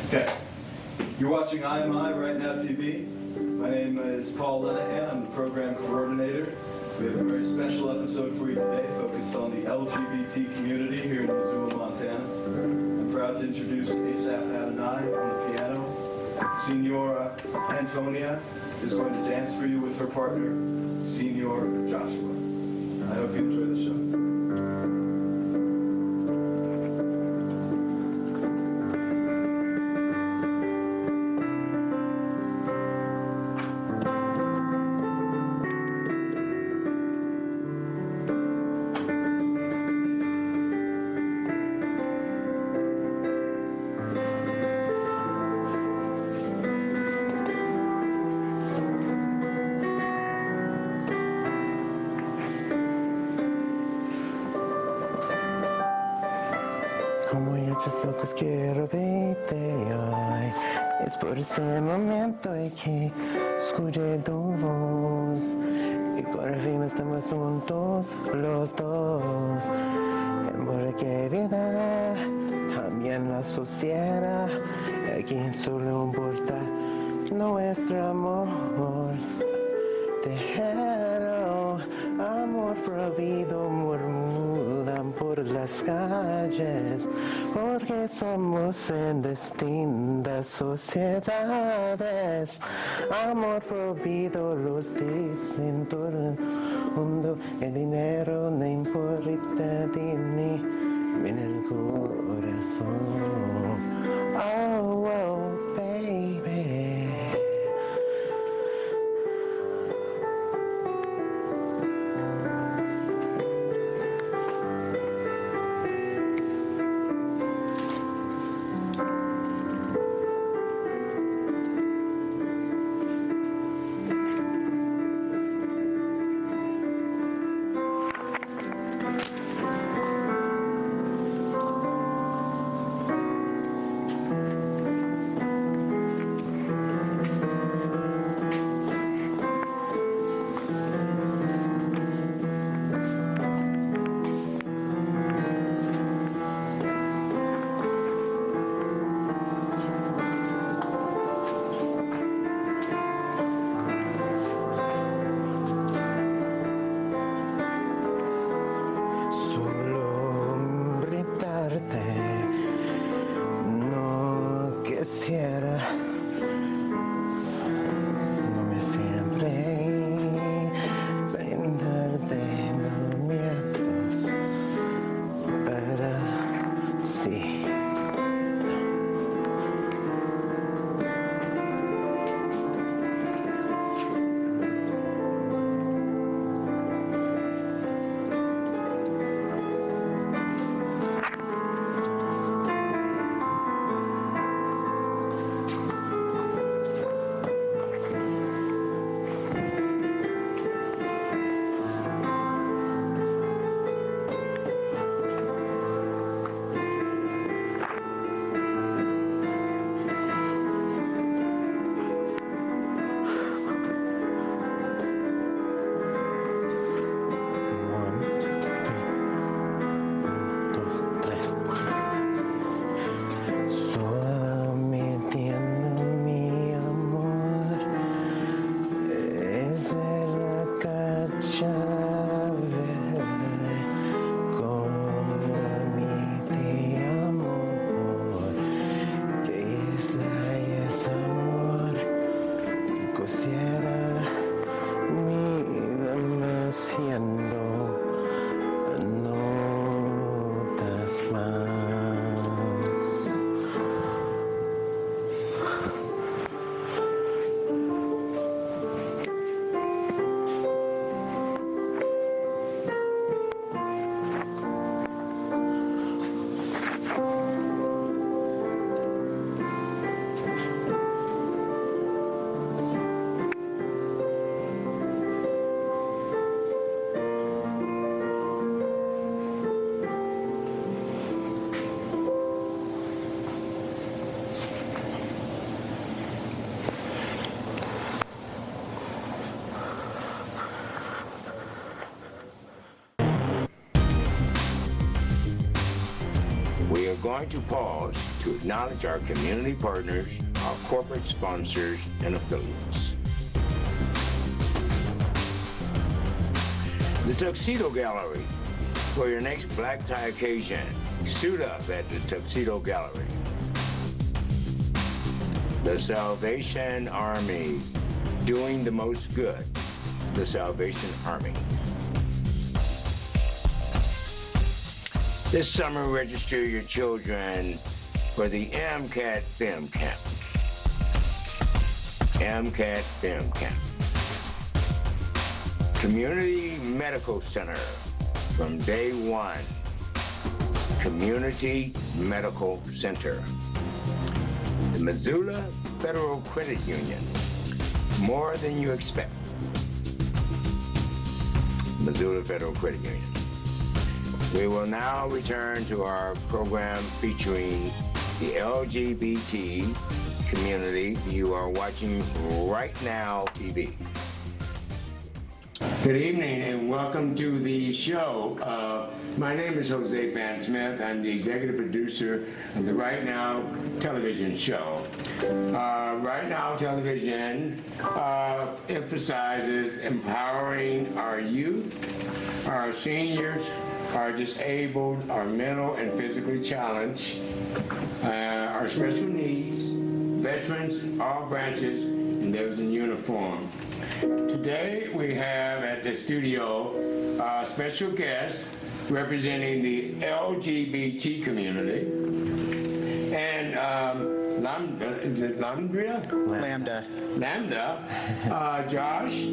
Okay. You're watching IMI Right Now TV. My name is Paul Lenihan. I'm the program coordinator. We have a very special episode for you today focused on the LGBT community here in Missoula, Montana. I'm proud to introduce Asaph on the piano. Senora Antonia is going to dance for you with her partner, Senor Joshua. I hope you enjoy the show. Como yo just locos quiero verte hoy. Es por ese momento en que escuché tu voz. Y por fin estamos juntos los dos. Porque vida también la sociedad. Aquí solo importa nuestro amor. Tejero, amor prohibido murmuran por las calles, porque somos en distintas sociedades. Amor prohibido los dicen todo el mundo, el dinero no importa de mí, en el corazón. Oh, oh, baby. We are going to pause to acknowledge our community partners, our corporate sponsors, and affiliates. The Tuxedo Gallery. For your next black tie occasion, suit up at the Tuxedo Gallery. The Salvation Army, doing the most good. The Salvation Army. This summer, register your children for the MCAT Film Camp. MCAT Film Camp. Community Medical Center from day one. Community Medical Center. The Missoula Federal Credit Union. More than you expect. Missoula Federal Credit Union. We will now return to our program featuring the LGBT community. You are watching Right Now TV. Good evening and welcome to the show. My name is Jose Van Smith. I'm the executive producer of the Right Now television show. Right Now television emphasizes empowering our youth, our seniors, our disabled, our mental and physically challenged, our special needs, veterans, all branches, and those in uniform. Today we have at the studio a special guest representing the LGBT community, and is it Lambda? Lambda. Josh?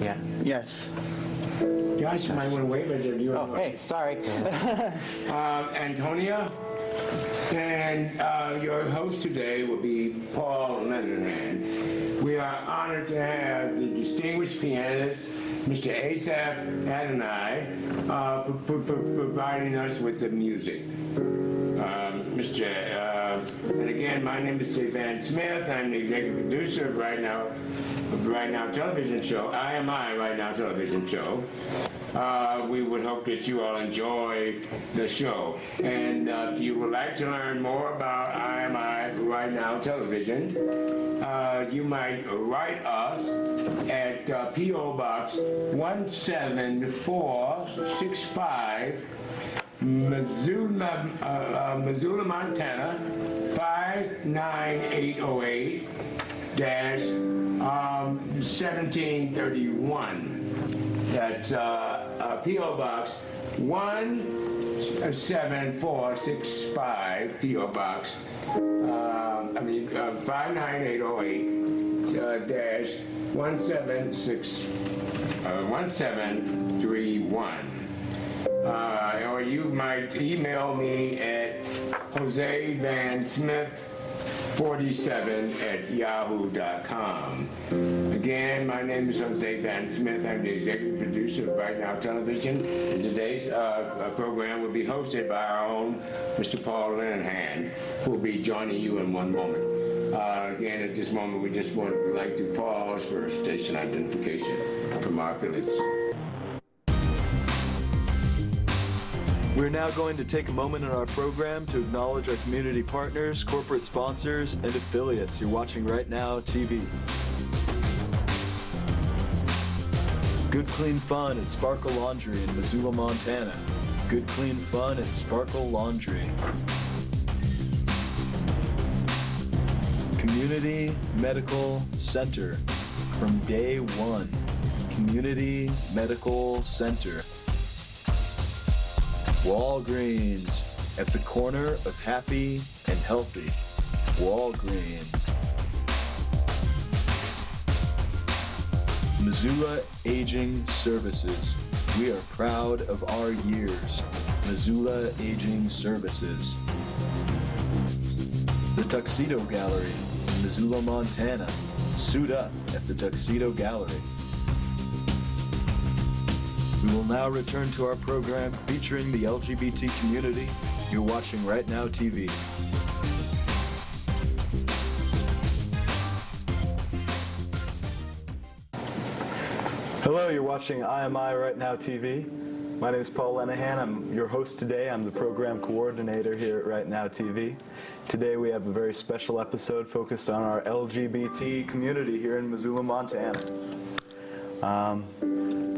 Yeah. Yes. Josh, you might want to wave at you. Oh, hey, sorry. Antonia, and your host today will be Paul Lenihan. We are honored to have the distinguished pianist, Mr. Asaph Adonai, providing us with the music. And again, my name is Steve Van Smith. I'm the executive producer of Right Now television show, IMI Right Now television show. We would hope that you all enjoy the show. And if you would like to learn more about IMI Right Now television, you might write us at P.O. Box 17465, Missoula, Montana 59808 1731. That's P.O. Box 17465, P.O. Box 59808 1731. Or you might email me at josevansmith47@yahoo.com. Again, my name is Jose Van Smith. I'm the executive producer of Right Now Television. And today's program will be hosted by our own Mr. Paul Lenihan, who will be joining you in one moment. Again, at this moment, we just would like to pause for station identification from our affiliates. We're now going to take a moment in our program to acknowledge our community partners, corporate sponsors, and affiliates. You're watching Right Now TV. Good Clean Fun at Sparkle Laundry in Missoula, Montana. Good Clean Fun at Sparkle Laundry. Community Medical Center from day one. Community Medical Center. Walgreens at the corner of happy and healthy. Walgreens. Missoula Aging Services. We are proud of our years. Missoula Aging Services. The Tuxedo Gallery, Missoula, Montana. Suit up at the Tuxedo Gallery. We will now return to our program featuring the LGBT community. You're watching Right Now TV. Hello, you're watching IMI Right Now TV. My name is Paul Lenihan. I'm your host today. I'm the program coordinator here at Right Now TV. Today we have a very special episode focused on our LGBT community here in Missoula, Montana.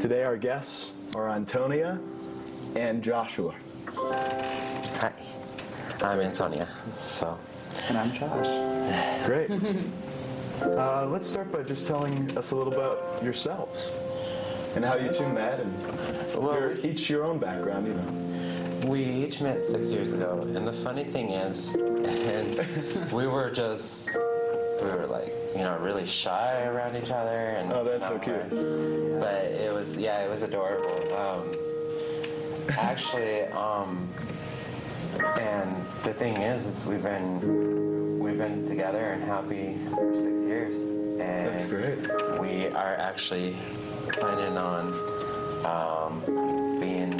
Today our guests are Antonia and Joshua. Hi, I'm Antonia. And I'm Josh. Great. Let's start by just telling us a little about yourselves and how you two met, and each your own background, you know. We each met 6 years ago, and the funny thing is we were like, really shy around each other. And, oh, that's so cute. But it was adorable. And the thing is we've been together and happy for 6 years. And that's great. We are actually planning on being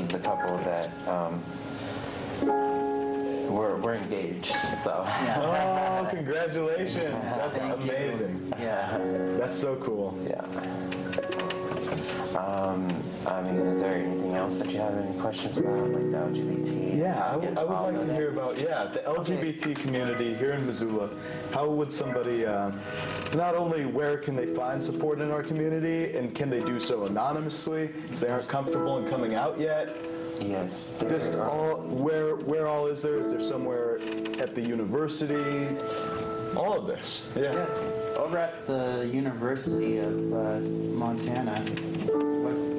the couple that we're engaged. So. Yeah. Oh, congratulations! That's amazing. Yeah. That's so cool. Yeah. Is there anything else that you have any questions about, like the LGBT? Yeah, I would like to hear about, the LGBT community here in Missoula. How would somebody, not only where can they find support in our community, and can they do so anonymously if they aren't comfortable in coming out yet? Yes. Just where all is there? Is there somewhere at the university? All of this. Yeah. Yes, over at the University of Montana.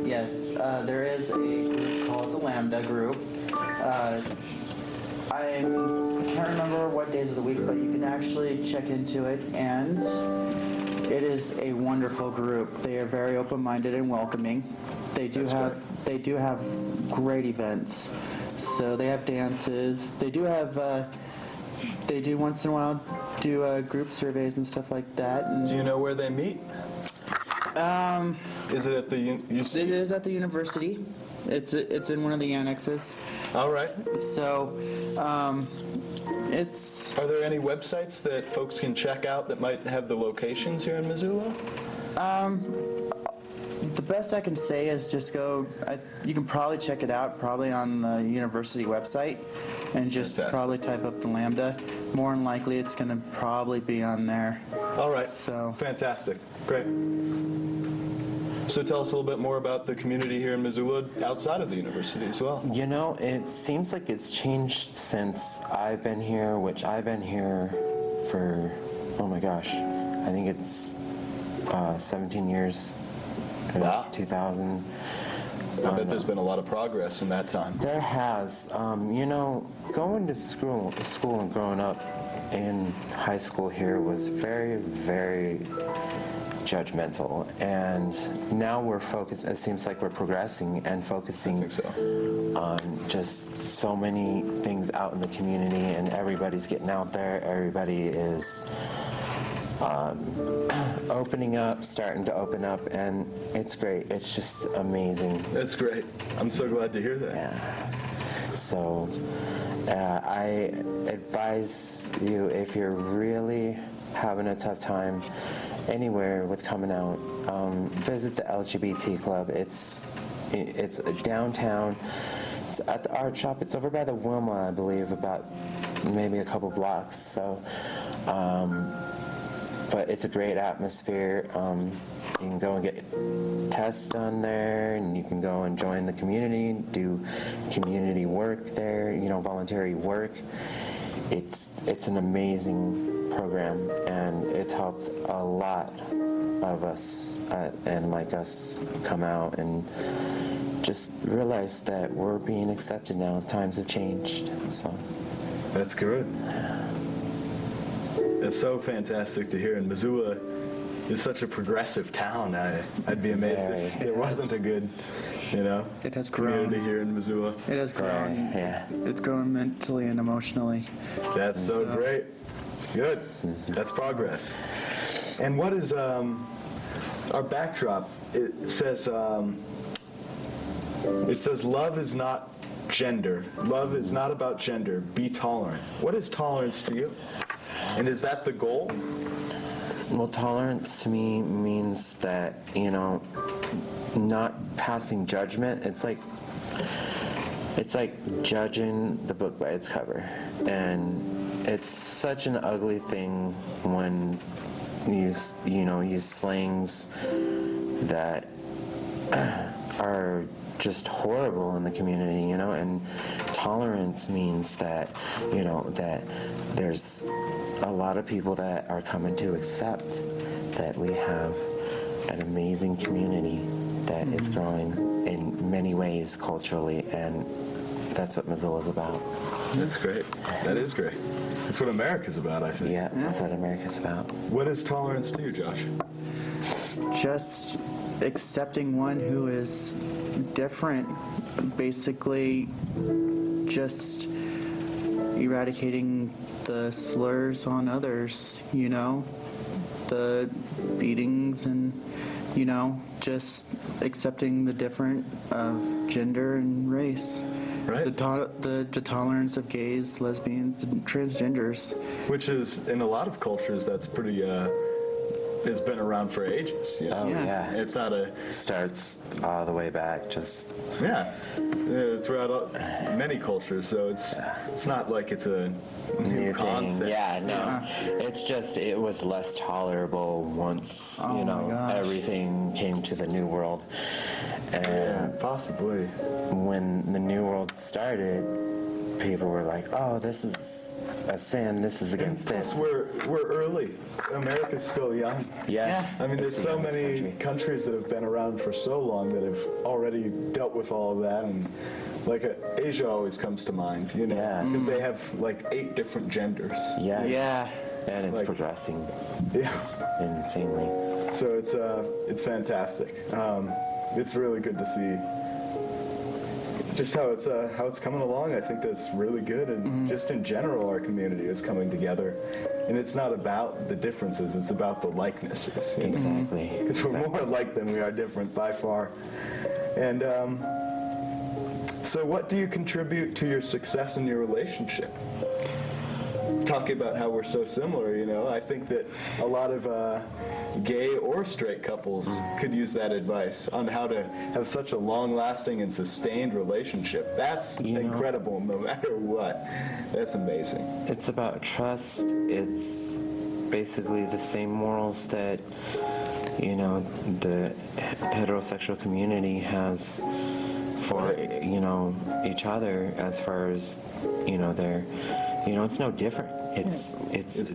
Yes, there is a group called the Lambda Group. I can't remember what days of the week, but you can actually check into it, and it is a wonderful group. They are very open-minded and welcoming. They do have great events. So they have dances. They do once in a while do group surveys and stuff like that. And Do you know where they meet? Is it at the UC? It is at the university. It's in one of the annexes. All right. So, it's. Are there any websites that folks can check out that might have the locations here in Missoula? The best I can say is just go. You can probably check it out probably on the university website, and just Fantastic. probably type up the Lambda. More than likely, it's going to probably be on there. All right. So. Fantastic. Great. So tell us a little bit more about the community here in Missoula outside of the university as well. It seems like it's changed since I've been here, which I've been here for, oh my gosh, I think it's 17 years. Wow. 2000. I bet there's been a lot of progress in that time. There has. Going to school and growing up in high school here was very, very judgmental, and now we're focused. It seems like we're progressing and focusing I think so. on just so many things out in the community, and everybody's getting out there. Everybody is starting to open up, and it's great. It's just amazing. That's great. I'm so glad to hear that. Yeah. So I advise you, if you're really having a tough time anywhere with coming out, visit the LGBT club. It's downtown. It's at the art shop. It's over by the Wilma, I believe, about maybe a couple blocks. So, but it's a great atmosphere. You can go and get tests done there, and you can go and join the community, do community work there, voluntary work. It's an amazing program, and it's helped a lot of us and like us come out and just realize that we're being accepted now. Times have changed, so. That's good. It's so fantastic to hear. And Missoula is such a progressive town. I'd be amazed if there wasn't a good, It has grown. community here in Missoula. It has grown. Yeah. It's grown mentally and emotionally. That's so great. Good. That's progress. And what is our backdrop? It says love is not gender. Love is not about gender. Be tolerant. What is tolerance to you? And is that the goal? Well, tolerance to me means that, not passing judgment. It's like judging the book by its cover, and it's such an ugly thing when you use slangs that are just horrible in the community, and tolerance means that, that there's a lot of people that are coming to accept that we have an amazing community that is growing in many ways culturally, and that's what Missoula's about. That's great. That is great. That's what America's about, I think. Yeah, that's what America's about. What is tolerance to you, Josh? Just accepting one who is different, basically just eradicating the slurs on others, the beatings, and just accepting the different of gender and race. Right. The tolerance of gays, lesbians, and transgenders. Which is, in a lot of cultures, that's pretty, it's been around for ages. Oh, yeah. It's not Starts all the way back, just... Yeah, throughout many cultures, so it's not like it's a new concept. Thing. Yeah, no. It's just, it was less tolerable once, everything came to the New World. And yeah, possibly. When the New World started, people were like, oh, this is a sin, this is against Plus, this. we're early. America's still young. Yeah. I mean, there's so many countries that have been around for so long that have already dealt with all of that, and Asia always comes to mind, because they have 8 different genders. Yeah. Yeah. And it's progressing. Yeah. Insanely. So it's fantastic. It's really good to see just how it's coming along. I think that's really good, and just in general, our community is coming together. And it's not about the differences; it's about the likenesses. Exactly. Because we're more alike than we are different by far. And so, what do you contribute to your success in your relationship? Talking about how we're so similar, I think that a lot of gay or straight couples could use that advice on how to have such a long-lasting and sustained relationship. That's incredible, no matter what. That's amazing. It's about trust. It's basically the same morals that, the heterosexual community has for, each other, as far as, their... it's no different. It's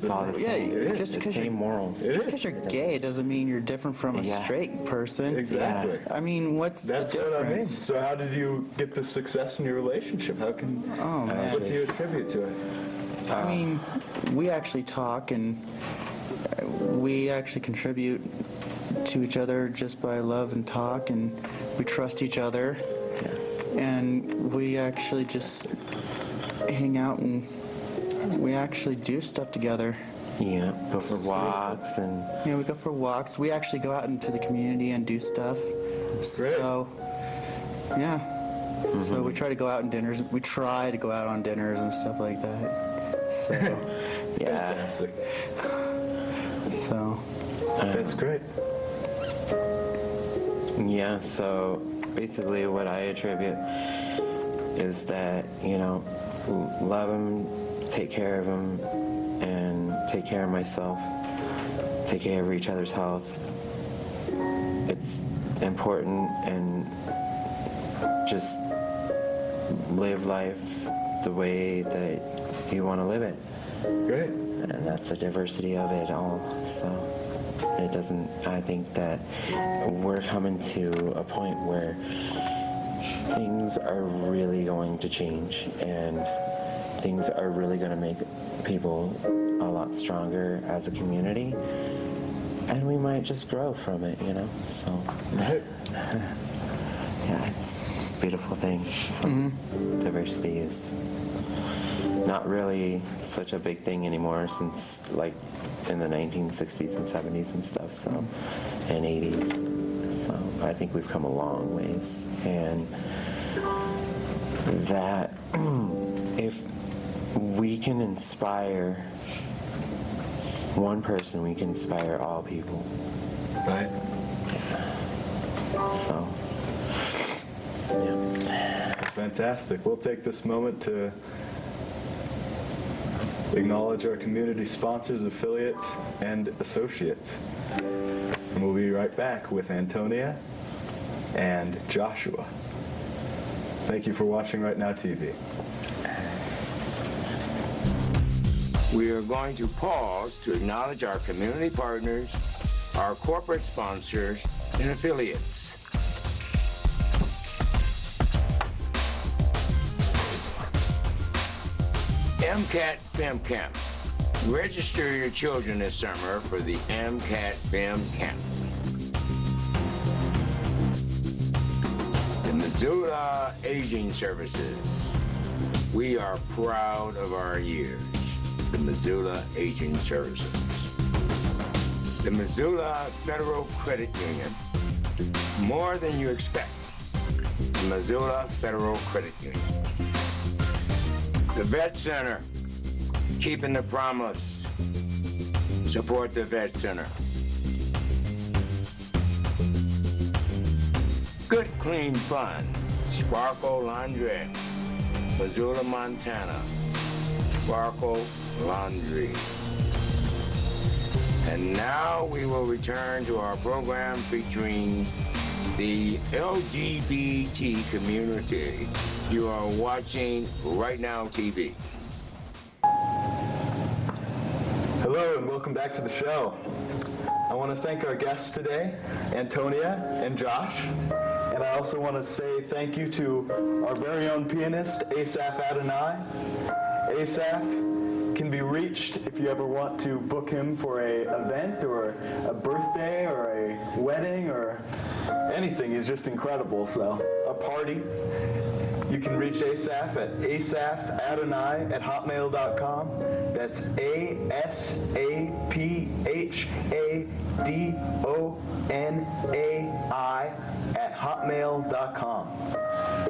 all the same. Yeah, it's the same morals. Just because you're gay doesn't mean you're different from a straight person. Exactly. I mean, That's the difference? what I mean. So how did you get the success in your relationship? What do you attribute to it? I mean, we actually talk, and we actually contribute to each other just by love and talk, and we trust each other. Yes. And we actually just hang out, and we actually do stuff together. Yeah, go for walks and... Yeah, we go for walks. We actually go out into the community and do stuff. Great. So, yeah. So we try to go out on dinners. We try to go out on dinners and stuff like that. So, Yeah. Fantastic. So... That's great. Yeah, so basically what I attribute is that, love them, take care of them, and take care of myself, take care of each other's health. It's important, and just live life the way that you want to live it. Great. And that's the diversity of it all. So it doesn't, I think that we're coming to a point where things are really going to change, and things are really going to make people a lot stronger as a community, and we might just grow from it, so yeah, it's a beautiful thing. So diversity is not really such a big thing anymore, since in the 1960s and 70s and stuff, so and 80s. So I think we've come a long ways, and that if we can inspire one person, we can inspire all people. Right. So, yeah. Fantastic. We'll take this moment to acknowledge our community sponsors, affiliates, and associates. And we'll be right back with Antonia and Joshua. Thank you for watching Right Now TV. We are going to pause to acknowledge our community partners, our corporate sponsors, and affiliates. MCAT Fem Camp. Register your children this summer for the MCAT Fem Camp. The Missoula Aging Services. We are proud of our years. The Missoula Aging Services. The Missoula Federal Credit Union. More than you expect. The Missoula Federal Credit Union. The Vet Center, keeping the promise. Support the Vet Center. Good Clean Fun, Sparkle Laundry, Missoula, Montana, Sparkle Laundry. And now we will return to our program featuring the LGBT community. You are watching Right Now TV. Hello and welcome back to the show. I want to thank our guests today, Antonia and Josh. And I also want to say thank you to our very own pianist, Asaph Adonai. Asaph can be reached if you ever want to book him for an event or a birthday or a wedding or anything. He's just incredible. So, a party. You can reach Asaph at asaph@hotmail.com. That's ASAPHADONAI@hotmail.com.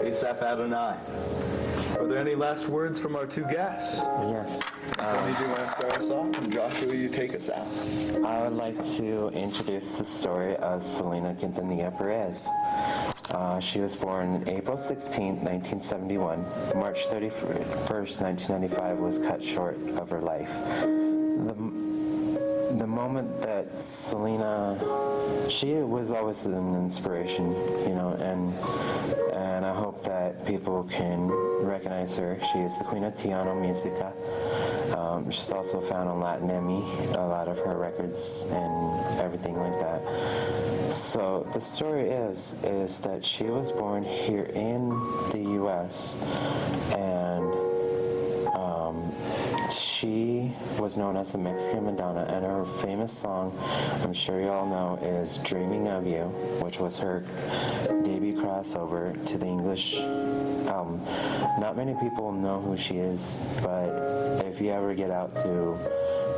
Asaph Adonai. Are there any last words from our two guests? Yes. Tony, do you want to start us off? And Joshua, you take us out. I would like to introduce the story of Selena Quintanilla Perez. She was born April 16, 1971. March 31st, 1995 was cut short of her life. The moment that Selena, she was always an inspiration, you know, and I hope that people can recognize her. She is the queen of Tiano Musica. She's also found on Latin Emmy, a lot of her records and everything like that. So the story is that she was born here in the U.S. and she was known as the Mexican Madonna, and her famous song, I'm sure you all know, is Dreaming of You, which was her debut crossover to the English album. Not many people know who she is, but if you ever get out to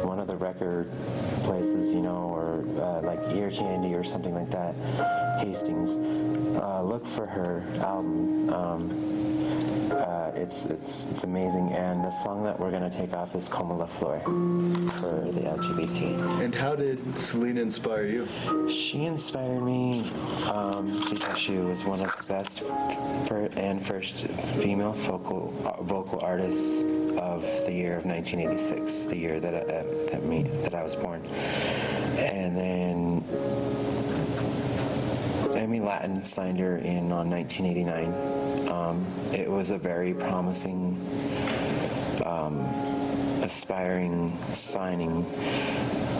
one of the record places, you know, or like Ear Candy or something like that, Hastings, look for her album. It's amazing, and the song that we're going to take off is Como la Flor for the LGBT. And how did Selena inspire you? She inspired me because she was one of the best first female vocal artists of the year of 1986, the year that I was born. And then Emmy Latin signed her in on 1989. It was a very promising, aspiring signing,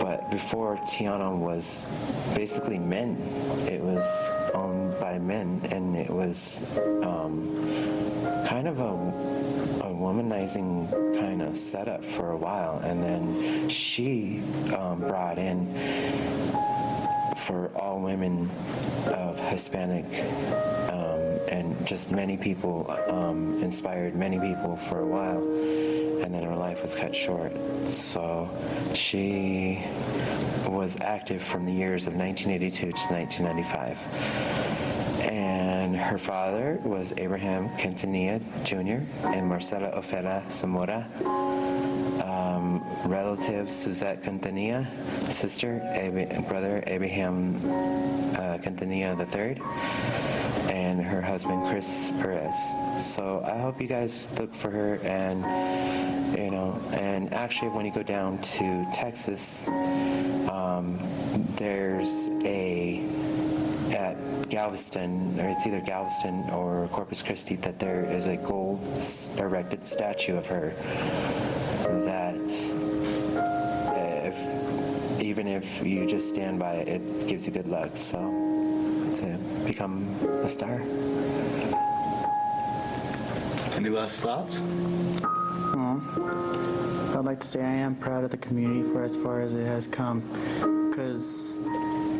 but before Tiano was basically men. It was owned by men, and it was kind of a womanizing kind of setup for a while, and then she brought in for all women of Hispanic and just many people, inspired many people for a while, and then her life was cut short. So she was active from the years of 1982 to 1995. And her father was Abraham Quintanilla Jr. and Marcela Ofera Zamora. Relative Suzette Quintanilla, sister, brother Abraham Antonia III, and her husband Chris Perez. So I hope you guys look for her, and and actually when you go down to Texas, there's at Galveston, or it's either Galveston or Corpus Christi, that there is a gold erected statue of her that even if you just stand by it, it gives you good luck. So to become a star. Any last thoughts? I'd like to say I am proud of the community for as far as it has come, because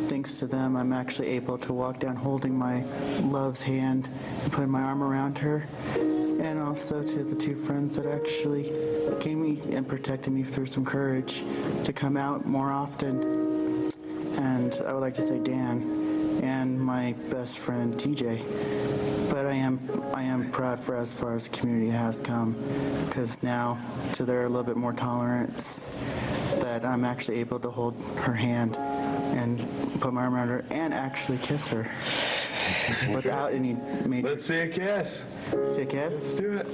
thanks to them, I'm actually able to walk down holding my love's hand and putting my arm around her, and also to the two friends that actually gave me and protected me through some courage to come out more often. And I would like to say Dan and my best friend TJ. But I am proud for as far as the community has come, because now to their a little bit more tolerance, that I'm actually able to hold her hand and put my arm around her and actually kiss her without any major. Let's see a kiss. See a kiss? Let's do it.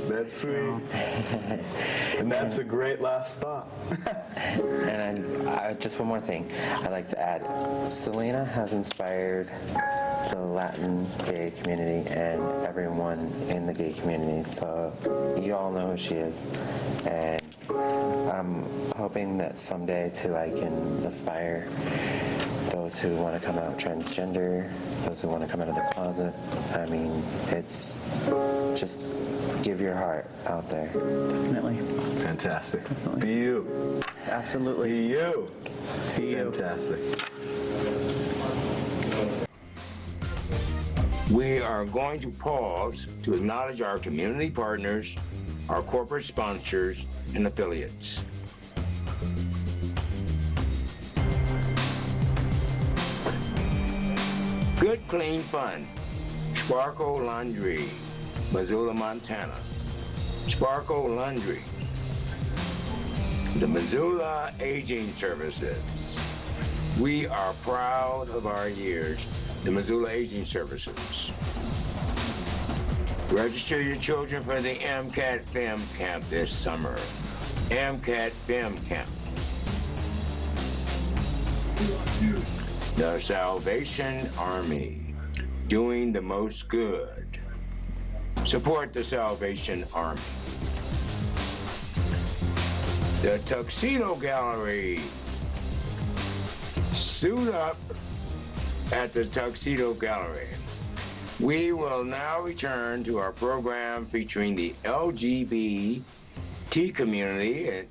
That's sweet. And that's a great last thought. And I just one more thing I'd like to add. Selena has inspired the Latin gay community and everyone in the gay community, so you all know who she is. And I'm hoping that someday too I can inspire those who want to come out transgender, those who want to come out of the closet. I mean, it's just give your heart out there. Definitely. Fantastic. Definitely. Be you. Absolutely. Be you. Be you. Fantastic. We are going to pause to acknowledge our community partners, our corporate sponsors, and affiliates. Good Clean Fun, Sparkle Laundry, Missoula, Montana. Sparkle Laundry. The Missoula Aging Services. We are proud of our years, the Missoula Aging Services. Register your children for the MCAT Film Camp this summer. MCAT Film Camp. The Salvation Army, doing the most good. Support the Salvation Army. The Tuxedo Gallery. Suit up at the Tuxedo Gallery. We will now return to our program featuring the LGBT community.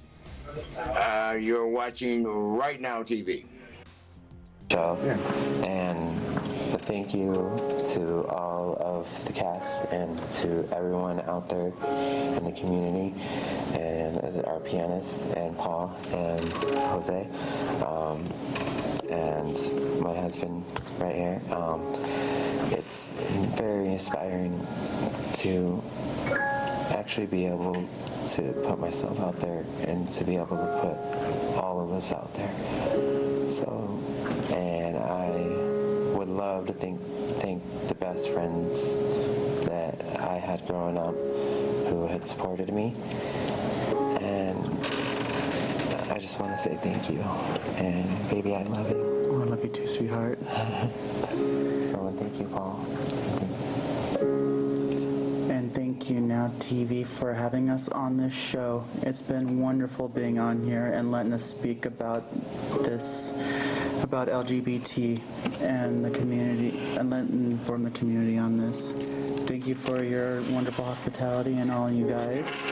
You're watching Right Now TV. Show. And a thank you to all of the cast and to everyone out there in the community, and our pianists and Paul and Jose, and my husband right here. It's very inspiring to actually be able to put myself out there and to be able to put all of us out there. So, and I would love to thank the best friends that I had growing up who had supported me. And I just want to say thank you. And baby, I love you. Oh, I love you too, sweetheart. So thank you, Paul. And thank you, Now TV, for having us on this show. It's been wonderful being on here and letting us speak about this, about LGBT and the community, and letting inform the community on this. Thank you for your wonderful hospitality and all you guys.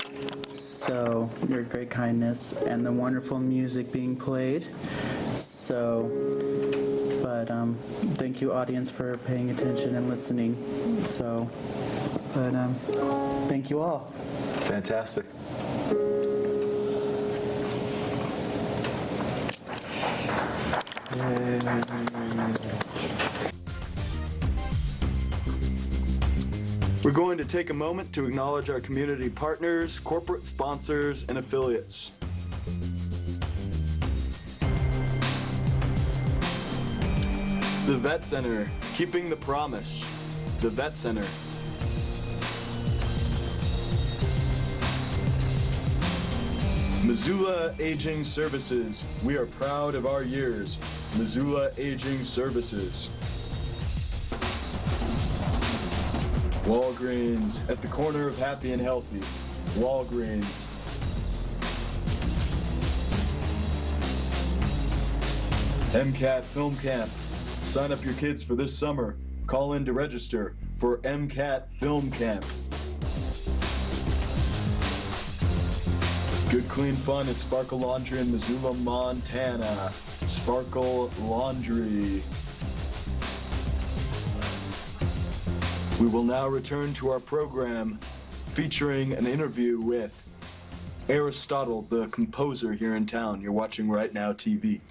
So, your great kindness and the wonderful music being played. So, but thank you, audience, for paying attention and listening. So, but thank you all. Fantastic. We're going to take a moment to acknowledge our community partners, corporate sponsors, and affiliates. The Vet Center, keeping the promise. The Vet Center. Missoula Aging Services. We are proud of our years. Missoula Aging Services. Walgreens, at the corner of happy and healthy. Walgreens. MCAT Film Camp. Sign up your kids for this summer. Call in to register for MCAT Film Camp. Good clean fun at Sparkle Laundry in Missoula, Montana. Sparkle Laundry. We will now return to our program featuring an interview with Aristotle, the composer here in town. You're watching Right Now TV.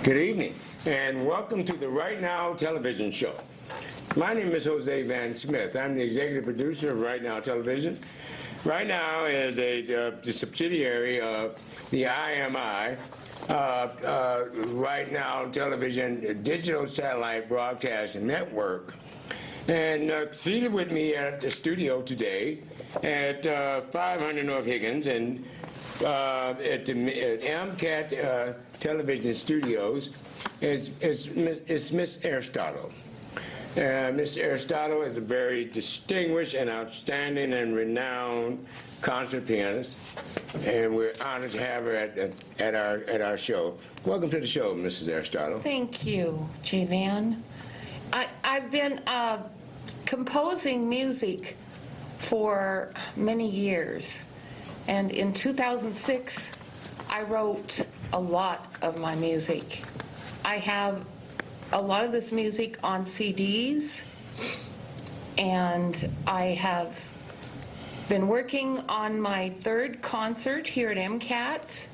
Good evening, and welcome to the Right Now television show. My name is Jose Van Smith. I'm the executive producer of Right Now Television. Right Now is a subsidiary of the IMI, Right Now Television Digital Satellite Broadcast Network. And seated with me at the studio today at 500 North Higgins and at MCAT Television Studios is Miss Aristotle. Miss Aristotle is a very distinguished and outstanding and renowned concert pianist, and we're honored to have her at our show. Welcome to the show, Mrs. Aristotle. Thank you, J. Van. I've been composing music for many years, and in 2006, I wrote a lot of my music. I have a lot of this music on CDs, and I have been working on my third concert here at MCAT.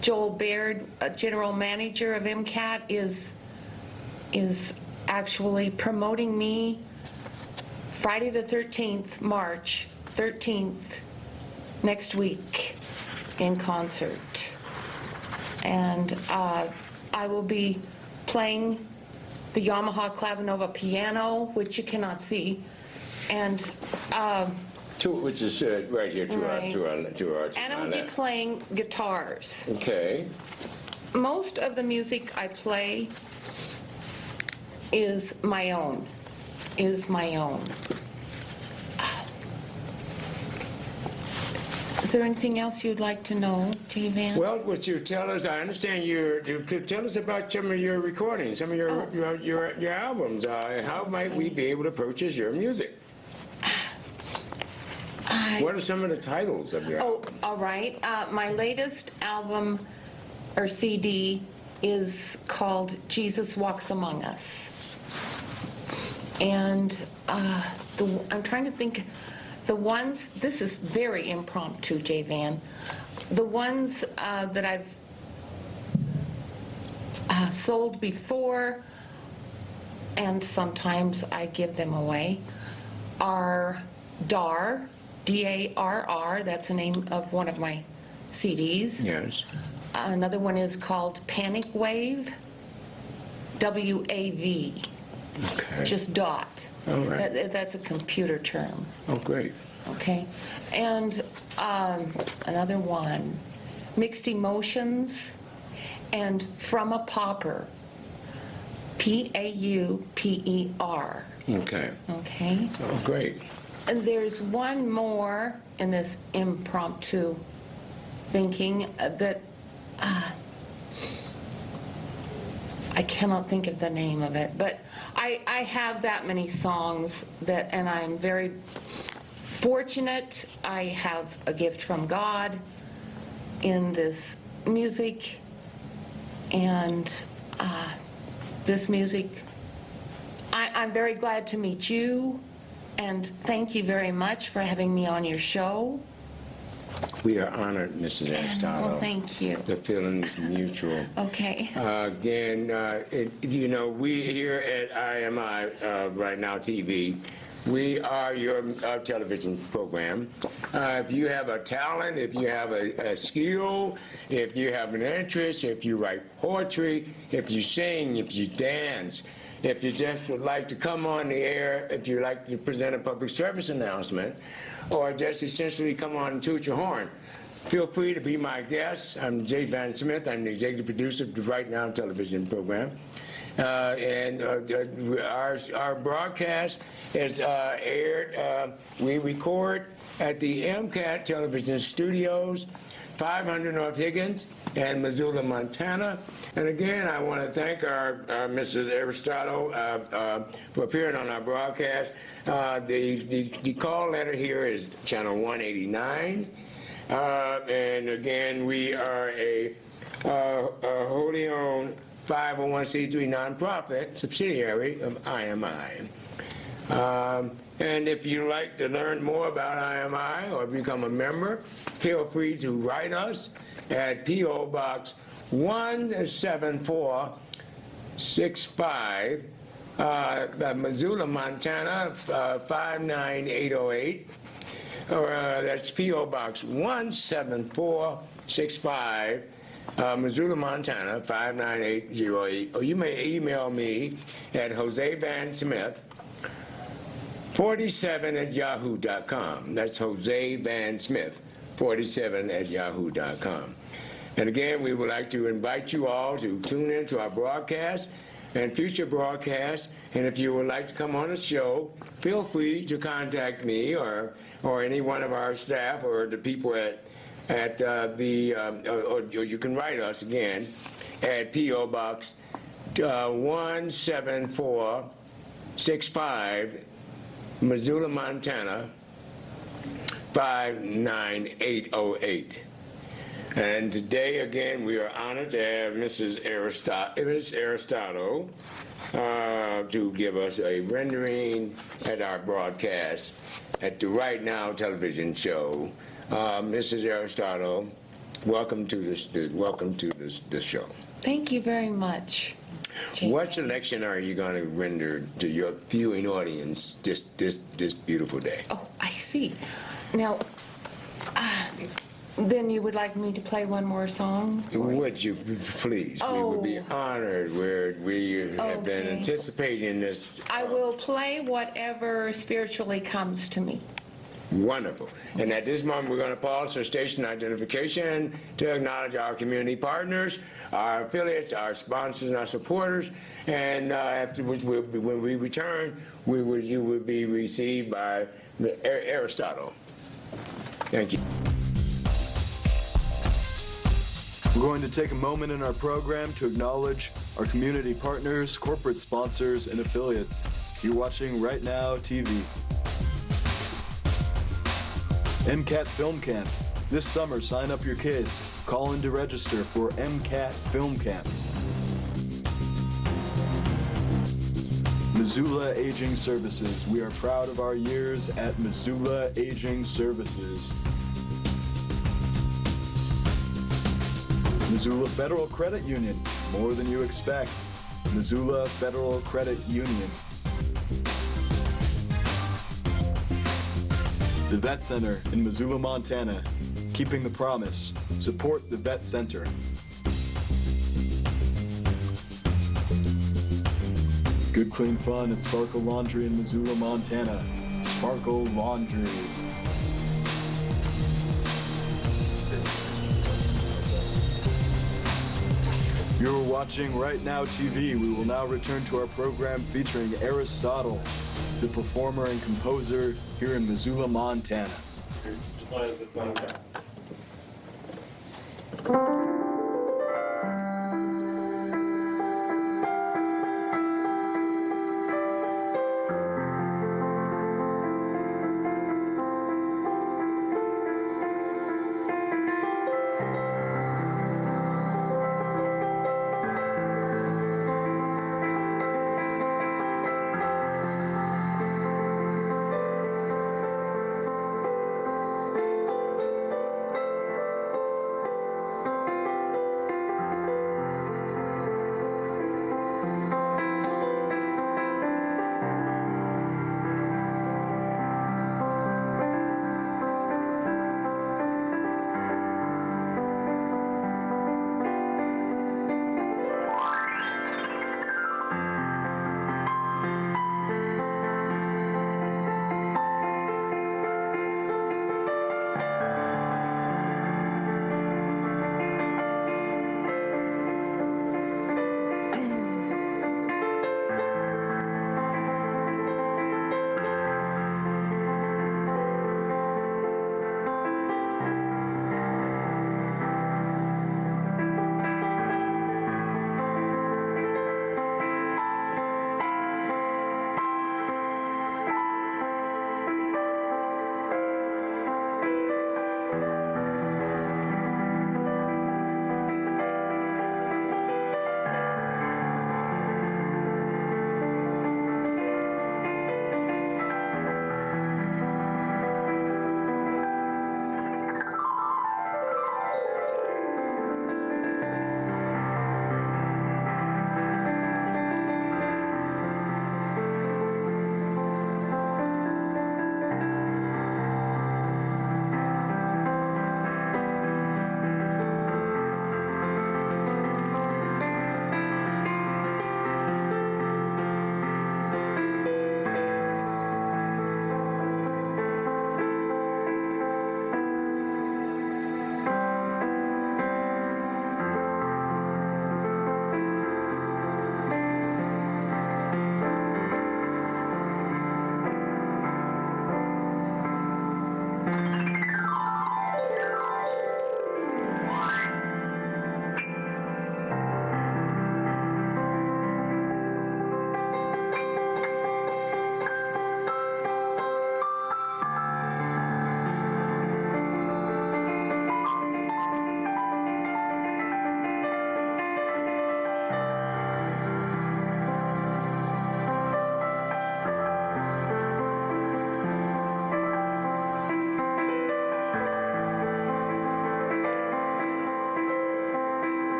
Joel Baird, general manager of MCAT, is actually promoting me Friday the 13th, March 13th, next week in concert. And I will be playing the Yamaha Clavinova piano, which you cannot see, and Which is right here to our and I will be playing guitars. Okay. Most of the music I play is my own. Is there anything else you'd like to know, J. Van? Well, would you tell us? I understand you could tell us about some of your recordings, some of your albums. How might we be able to purchase your music? What are some of the titles of your? Oh, all right. My latest album or CD is called Jesus Walks Among Us, and I'm trying to think. The ones, this is very impromptu, J. Van. The ones that I've sold before, and sometimes I give them away, are DARR, D-A-R-R, that's the name of one of my CDs. Yes. Another one is called Panic Wave, W-A-V, Okay. just dot. All right. That's a computer term. Oh, great. Okay, and another one, Mixed Emotions, and From a Pauper, P-A-U-P-E-R. Okay. Okay, Oh, great. and there's one more in this impromptu thinking that I cannot think of the name of it, but I have that many songs that, and I'm very fortunate. I have a gift from God in this music, and this music, I'm very glad to meet you, and thank you very much for having me on your show. We are honored, Mrs. Aristotle. Well, thank you. The feeling is mutual. Okay. Again, we here at IMI, Right Now TV, We are your television program. If you have a talent, if you have a skill, if you have an interest, if you write poetry, if you sing, if you dance, if you just would like to come on the air, if you'd like to present a public service announcement, or just essentially come on and toot your horn, feel free to be my guest. I'm Jay Van Smith. I'm the executive producer of the Right Now television program. Our broadcast is aired. We record at the MCAT television studios, 500 North Higgins in Missoula, Montana. And again, I want to thank our Mrs. Aristotle for appearing on our broadcast. The call letter here is channel 189. And again, we are a wholly owned 501c3 nonprofit subsidiary of IMI. And if you'd like to learn more about IMI or become a member, feel free to write us at P.O. Box 17465, Missoula, Montana, 59808. Or that's P.O. Box 17465, Missoula, Montana, 59808. Or you may email me at josevansmith47@yahoo.com. That's josevansmith47@yahoo.com. And again, we would like to invite you all to tune in to our broadcast and future broadcasts. And if you would like to come on the show, feel free to contact me or any one of our staff or the people or you can write us again at P.O. Box 17465, Missoula, Montana, 59808. And today, again, we are honored to have Mrs. Aristotle to give us a rendering at our broadcast at the Right Now television show. Mrs. Aristotle, welcome to this show. Thank you very much. Jay. What selection are you going to render to your viewing audience this beautiful day? Oh, I see. Now, then you would like me to play one more song? Would you please? Oh. We would be honored. We have been Okay. anticipating this. I will play whatever spiritually comes to me. Wonderful. And at this moment, we're going to pause for station identification to acknowledge our community partners, our affiliates, our sponsors, and our supporters. And afterwards, when we return, you will be received by Aristotle. Thank you. We're going to take a moment in our program to acknowledge our community partners, corporate sponsors, and affiliates. You're watching Right Now TV. MCAT Film Camp. This summer, sign up your kids. Call in to register for MCAT Film Camp. Missoula Aging Services. We are proud of our years at Missoula Aging Services. Missoula Federal Credit Union. More than you expect. Missoula Federal Credit Union. The Vet Center in Missoula, Montana. Keeping the promise. Support the Vet Center. Good Clean Fun at Sparkle Laundry in Missoula, Montana. Sparkle Laundry. You're watching Right Now TV. We will now return to our program featuring Aristotle, the performer and composer here in Missoula, Montana.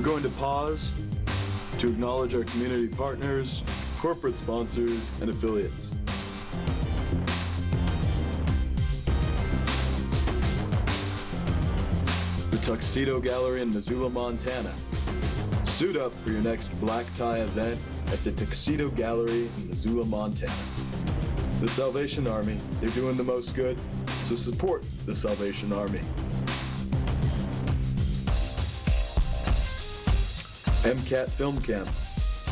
We're going to pause to acknowledge our community partners, corporate sponsors, and affiliates. The Tuxedo Gallery in Missoula, Montana. Suit up for your next black tie event at the Tuxedo Gallery in Missoula, Montana. The Salvation Army, they're doing the most good, so support the Salvation Army. MCAT Film Camp.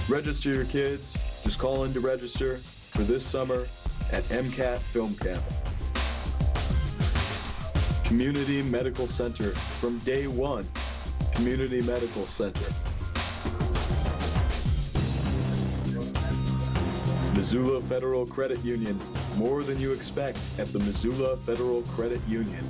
Register your kids. Just call in to register for this summer at MCAT Film Camp. Community Medical Center. From day one, Community Medical Center. Missoula Federal Credit Union. More than you expect at the Missoula Federal Credit Union.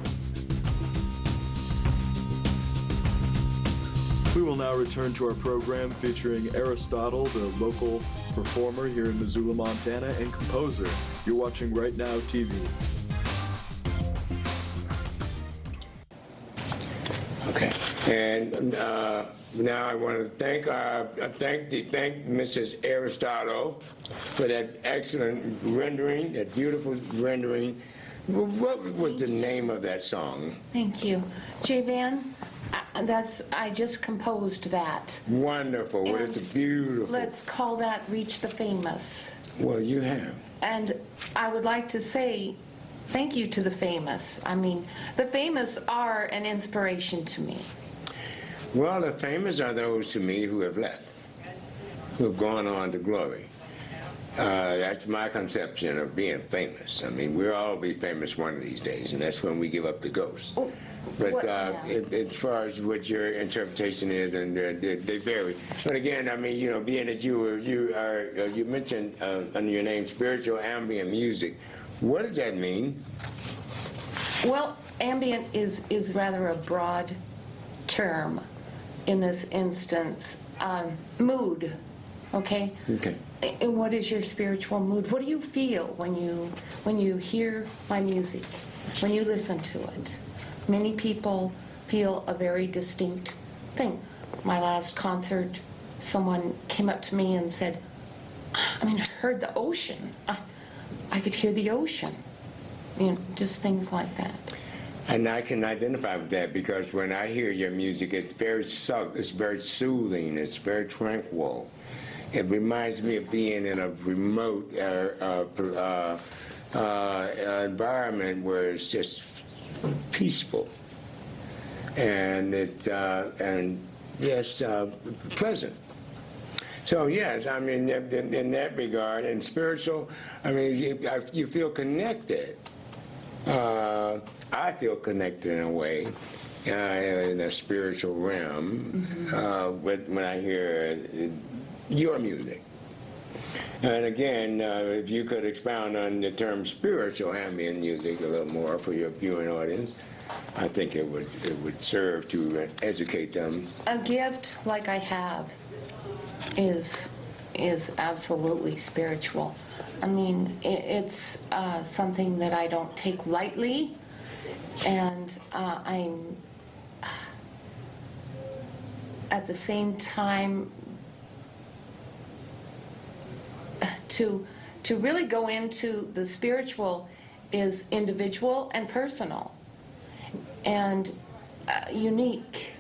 We will now return to our program featuring Aristotle, the local performer here in Missoula, Montana, and composer. You're watching Right Now TV. Okay, and now I want to thank Mrs. Aristotle for that excellent rendering, that beautiful rendering. What was the name of that song? Thank you. J. Van, I just composed that. Wonderful. Well, it's beautiful. Let's call that Reach the Famous. Well, you have. And I would like to say thank you to the famous. I mean, the famous are an inspiration to me. Well, the famous are those to me who have left, who have gone on to glory. That's my conception of being famous. I mean, we'll all be famous one of these days, and that's when we give up the ghost. Oh, But as far as what your interpretation is, and they vary. But again, I mean, you know, being that you mentioned under your name spiritual ambient music, what does that mean? Well, ambient is rather a broad term in this instance. Mood, okay? Okay. And what is your spiritual mood? What do you feel when you hear my music, when you listen to it? Many people feel a very distinct thing. My last concert, someone came up to me and said, I mean, I heard the ocean. I could hear the ocean. You know, just things like that. And I can identify with that because when I hear your music, it's very soft, it's very soothing, it's very tranquil. It reminds me of being in a remote environment where it's just peaceful and pleasant. So yes, I mean in that regard, and spiritual, I mean you feel connected. I feel connected in a way in a spiritual realm when I hear your music. And again, if you could expound on the term spiritual ambient music a little more for your viewing audience, I think it would serve to educate them. A gift like I have is absolutely spiritual. I mean, it's something that I don't take lightly, and I'm at the same time to really go into the spiritual is individual and personal and unique.